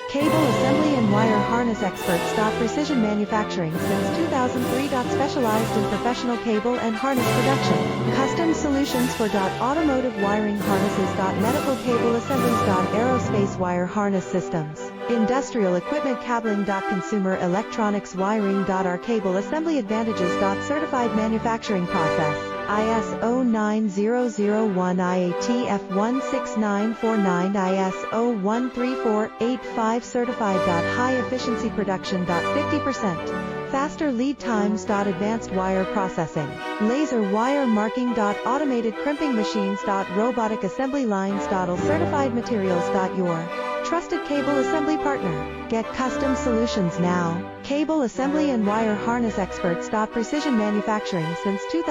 Cable assembly and wire harness experts. Precision manufacturing since 2003. Specialized in professional cable and harness production. Custom solutions for automotive wiring harnesses. Medical cable assemblies. Aerospace wire harness systems. Industrial equipment cabling. Consumer electronics wiring. Our cable assembly advantages. Certified manufacturing process. ISO 9001 IATF 16949 ISO 13485 certified. High efficiency production. 50% faster lead times. Advanced wire processing, laser wire marking. Automated crimping machines. Robotic assembly lines. All certified materials. Your trusted cable assembly partner. Get custom solutions now. Cable assembly and wire harness experts. Precision manufacturing since 2000.